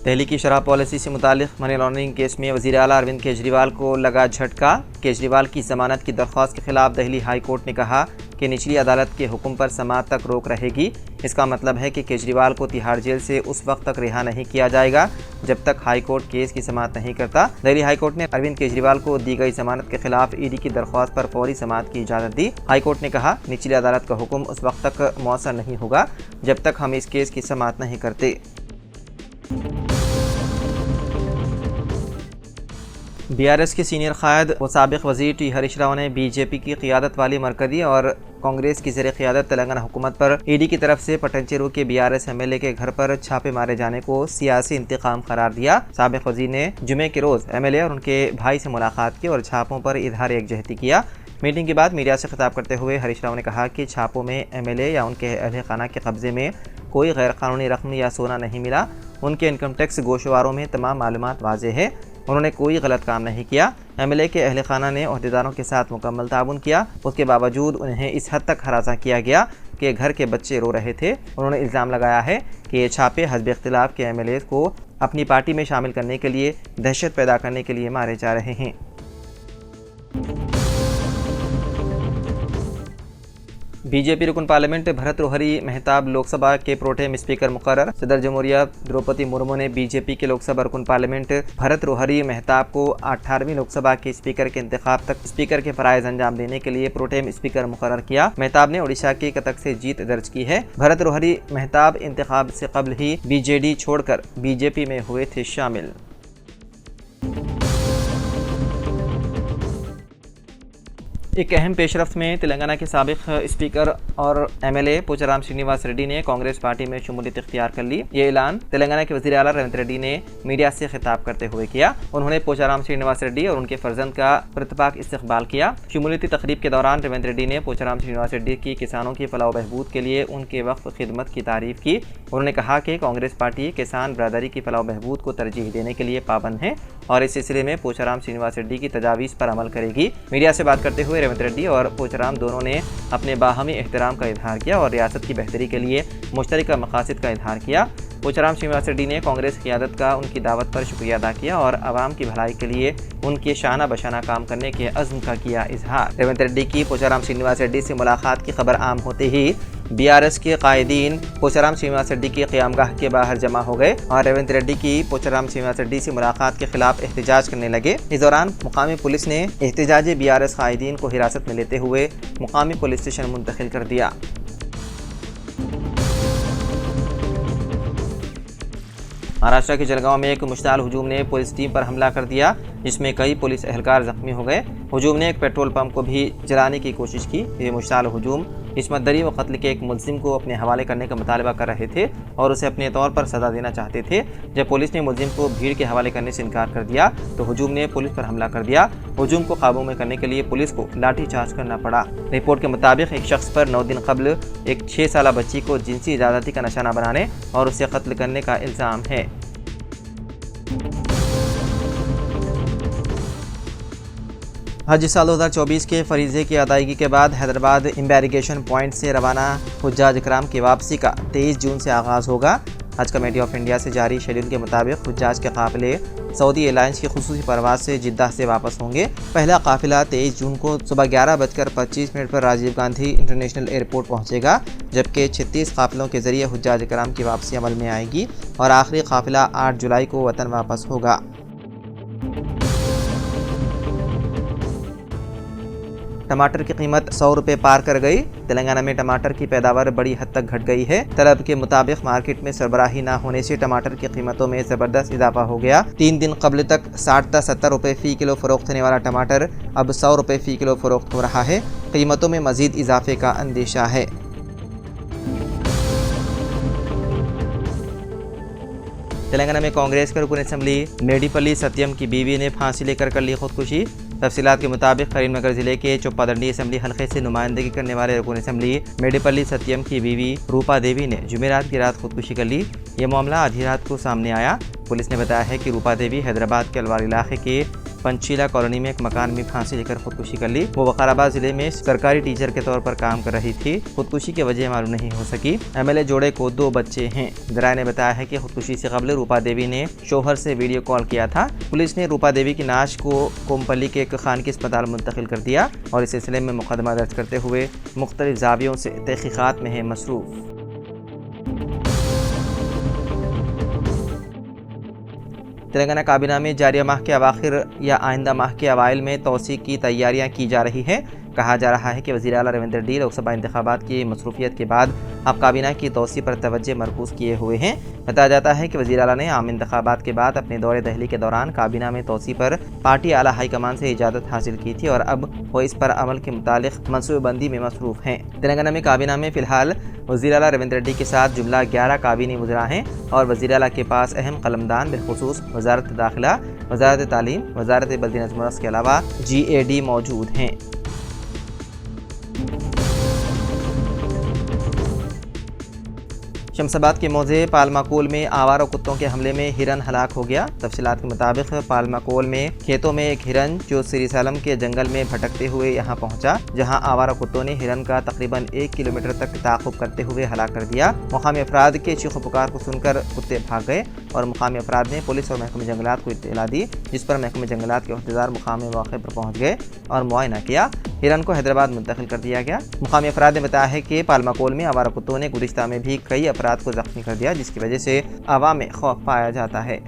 दिल्ली की शराब पॉलिसी से मुतालिक मनी लॉन्ड्रिंग केस में वज़ीर आला अरविंद केजरीवाल को लगा झटका। केजरीवाल की जमानत की दरख्वास्त के खिलाफ दिल्ली हाई कोर्ट ने कहा कि निचली अदालत के हुक्म पर समाअत तक रोक रहेगी। इसका मतलब है कि केजरीवाल को तिहाड़ जेल से उस वक्त तक रिहा नहीं किया जाएगा जब तक हाई कोर्ट केस की समाअत नहीं करता। दिल्ली हाई कोर्ट ने अरविंद केजरीवाल को दी गई जमानत के खिलाफ ईडी की दरख्वास्त पर फौरी समाअत की इजाज़त दी। हाई कोर्ट ने कहा, निचली अदालत का हुक्म उस वक्त तक मौसर नहीं होगा जब तक हम इस केस की समाअत नहीं करते। बीआरएस के सीनियर कायद व साबिक वज़ीर टी हरीश राव ने बीजेपी की क़ियादत वाली मरकज़ी और कांग्रेस की ज़ेर क़ियादत तेलंगाना हुकूमत पर ईडी की तरफ से पटनचेरू के बीआरएस एमएलए के घर पर छापे मारे जाने को सियासी इंतकाम करार दिया। साबिक वज़ीर ने जुमे के रोज़ एमएलए और उनके भाई से मुलाकात की और छापों पर इजहार यकजहती किया। मीटिंग के बाद मीडिया से खिताब करते हुए हरीश राव ने कहा कि छापों में एमएलए या उनके अहल खाना के कब्ज़े में कोई गैर कानूनी रकम या सोना नहीं मिला। उनके इनकम टैक्स गोशवारों में तमाम मालूमात वाज़ेह है। उन्होंने कोई गलत काम नहीं किया। एमएलए के अहल खाना ने ओहदेदारों के साथ मुकम्मल ताउन किया। उसके बावजूद उन्हें इस हद तक हरासा किया गया कि घर के बच्चे रो रहे थे। उन्होंने इल्ज़ाम लगाया है कि ये छापे हज़ब इख्तिलाफ के एमएलए को अपनी पार्टी में शामिल करने के लिए, दहशत पैदा करने के लिए मारे जा रहे हैं। बीजेपी रुकन पार्लियामेंट भरत रोहरी मेहताब लोकसभा के प्रोटेम स्पीकर मुकर्रर। सदर जमहूरिया द्रौपदी मुर्मू ने बीजेपी के लोकसभा रुकन पार्लियामेंट भरत रोहरी मेहताब को 18वीं लोकसभा के स्पीकर के इंतखाब तक स्पीकर के फराइज अंजाम देने के लिए प्रोटेम स्पीकर मुकर्रर किया। मेहताब ने ओडिशा के कटक से जीत दर्ज की है। भरत रोहरी मेहताब इंतखाब से कबल ही बीजेडी छोड़कर बीजेपी में हुए थे शामिल। एक अहम पेशरफ्त में तेलंगाना के साबिक स्पीकर और एमएलए पोचाराम श्रीनिवास रेड्डी ने कांग्रेस पार्टी में शमूलियत इख्तियार कर ली। ये ऐलान तेलंगाना के वज़ीर आला रेवंत रेड्डी ने मीडिया से खिताब करते हुए किया। उन्होंने पोचाराम श्रीनिवास रेड्डी और उनके फर्जंद का प्रतिपाक इस्तकबाल किया। शमूलियती तकरीब के दौरान रेवंत रेड्डी ने पोचाराम श्रीनिवास रेड्डी की किसानों की फलाह बहबूद के लिए उनके वक्त खिदमत की तारीफ की। उन्होंने कहा कि कांग्रेस पार्टी किसान बरादरी की फलाह बहबूद को तरजीह देने के लिए पाबंद है और इस सिलसिले में पोचाराम श्रीनिवास रेड्डी की तजावीज़ पर अमल करेगी। मीडिया से बात करते हुए रेवंत रेड्डी और पोचाराम दोनों ने अपने बाहमी एहतराम का इजहार किया और रियासत की बेहतरी के लिए मुश्तरका मकासद का इजहार किया। पोचाराम श्रीनिवास रेड्डी ने कांग्रेस क़ियादत का उनकी दावत पर शुक्रिया अदा किया और आवाम की भलाई के लिए उनके शाना बशाना काम करने के अज़्म का किया इजहार। रेवंत रेड्डी की पोचाराम श्रीनिवास रेड्डी से मुलाकात की खबर आम होते ही बीआरएस के कायदीन पोचाराम श्रीनिवास रेड्डी की क़यामगाह के बाहर जमा हो गए और रेवंत रेड्डी की पोचाराम श्रीनिवास रेड्डी से मुलाकात के खिलाफ एहतजाज करने लगे। इस दौरान मुकामी पुलिस ने एहतजाजी बीआरएस कायदीन को हिरासत में लेते हुए मुकामी पुलिस स्टेशन मुंतकिल कर दिया। महाराष्ट्र के जलगांव में एक मुश्ताल हुजूम ने पुलिस टीम पर हमला कर दिया, जिसमें कई पुलिस एहलकार जख्मी हो गए। हुजूम ने एक पेट्रोल पंप को भी जलाने की कोशिश की। ये मुश्ताल हुजूम इस्मत दरी व कत्ल के एक मुलजिम को अपने हवाले करने का मुतालबा कर रहे थे और उसे अपने तौर पर सज़ा देना चाहते थे। जब पुलिस ने मुलजिम को भीड़ के हवाले करने से इनकार कर दिया तो हुजूम ने पुलिस पर हमला कर दिया। हुजूम को काबू में करने के लिए पुलिस को लाठीचार्ज करना पड़ा। रिपोर्ट के मुताबिक एक शख्स पर 9 दिन कबल एक 6 साला बच्ची को जिनसी ज़्यादती का निशाना बनाने और उसे कत्ल करने का इल्ज़ाम है। हज साल 2024 के फरीज़े की अदायगी के बाद हैदराबाद एम्बारिगेशन पॉइंट से रवाना हुज्जाज इकराम की वापसी का 23 जून से आगाज़ होगा। हज कमेटी ऑफ इंडिया से जारी शेड्यूल के मुताबिक हुज्जाज के काफ़िले सऊदी एयरलाइंस की खुसूसी परवाज़ से जिद्दा से वापस होंगे। पहला काफ़िला 23 जून को सुबह 11:25 पर राजीव गांधी इंटरनेशनल एयरपोर्ट पहुंचेगा, जबकि 36 काफ़िलों के ज़रिए हुज्जाज इकराम की वापसी अमल में आएगी और आखिरी काफ़िला 8 जुलाई को वतन वापस होगा। टमाटर की कीमत 100 रुपये पार कर गई। तेलंगाना में टमाटर की पैदावार बड़ी हद तक घट गई है। तलब के मुताबिक मार्केट में सरबराही न होने से टमाटर की कीमतों में ज़बरदस्त इजाफा हो गया। 3 दिन कबल तक 60 से 70 रुपये फ़ी किलो फ़रोख्त होने वाला टमाटर अब 100 रुपये फ़ी किलो फ़रोख्त हो रहा है। कीमतों में मज़ीद इजाफे का अंदेशा है। तेलंगाना में कांग्रेस के रुकन असम्बली मेडिपल्ली सत्यम की बीवी ने फांसी लेकर कर ली खुदकुशी। तफसीलात के मुताबिक करीमनगर जिले के चोप्पादंडी असम्बली हल्के से नुमाइंदगी करने वाले रुकन असम्बली मेडिपल्ली सत्यम की बीवी रूपा देवी ने जुमेरात की रात खुदकुशी कर ली। ये मामला आधी रात को सामने आया। पुलिस ने बताया है कि रूपा देवी हैदराबाद के अलवार इलाके के पंचशीला कॉलोनी में एक मकान में फांसी लेकर खुदकुशी कर ली। वो वकाराबाद जिले में सरकारी टीचर के तौर पर काम कर रही थी। खुदकुशी की वजह मालूम नहीं हो सकी। MLA जोड़े को 2 बच्चे हैं। जराये ने बताया है कि खुदकुशी से कबल रूपा देवी ने शोहर से वीडियो कॉल किया था। पुलिस ने रूपा देवी की नाश को कोमपल्ली के एक खानगी अस्पताल मुंतकिल कर दिया और इस सिलसिले में मुकदमा दर्ज करते हुए मुख्तलिफ जावियों से तहकीकात में है मसरूफ़। तेलंगाना काबीना में जारी माह के अवाखिर या आइंदा माह के अवाइल में तोसी की तैयारियां की जा रही है। कहा जा रहा है कि वज़ीर आला रेवंत रेड्डी लोकसभा इंतखाबात की मसरूफियत के बाद अब काबीना की तोसी पर तवज्जो मरकूज़ किए हुए हैं। बताया जाता है कि वज़ीर आला ने आम इंतखाबात के बाद अपने दौरे दहली के दौरान काबीना में तोसी पर पार्टी आला हाईकमान से इजाज़त हासिल की थी और अब वो इस पर अमल के मुतालिक मनसूबबंदी में मसरूफ़ हैं। तेलंगाना में काबीना में फ़िलहाल वज़ीर आला रेवंत रेड्डी के साथ जुमला 11 काबीनी वज़रा हैं और वज़ीर आला के पास अहम कलमदान बिलखुसूस वज़ारत दाखिला, वज़ारत तालीम, वज़ारत बल्दी नज़्म के अलावा GAD मौजूद हैं। शमशाबाद के मौजे पालमाकोल में आवारा कुत्तों के हमले में हिरन हलाक हो गया। तफसीलात के मुताबिक पालमाकोल में खेतों में एक हिरन जो सिरीसालम के जंगल में भटकते हुए यहाँ पहुँचा, जहाँ आवारा कुत्तों ने हिरन का तकरीबन 1 किलोमीटर तक ताक़ुब करते हुए हलाक कर दिया। मुकामी अफराद के चीखो पुकार को सुनकर कुत्ते भाग गए और मुकामी अफराद ने पुलिस और महकमे जंगलात को इत्तला दी, जिस पर महकमे जंगलात के अहदेदार मुकामी मौके पर पहुँच गए और मुआयना किया। हिरन को हैदराबाद मुंतकिल कर दिया गया। मुकामी अफराद ने बताया है कि पालमाकोल में आवारा कुत्तों ने गुज़िश्ता में भी कई अफराद को जख्मी कर दिया, जिसकी वजह से आवाम में खौफ पाया जाता है।